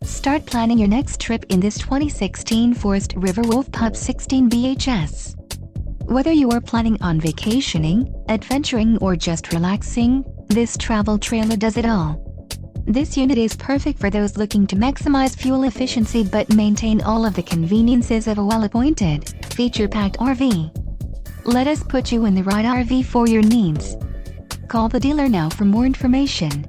Start planning your next trip in this 2016 Forest River Wolf Pup 16BHS. Whether you are planning on vacationing, adventuring or just relaxing, this travel trailer does it all. This unit is perfect for those looking to maximize fuel efficiency but maintain all of the conveniences of a well-appointed, feature-packed RV. Let us put you in the right RV for your needs. Call the dealer now for more information.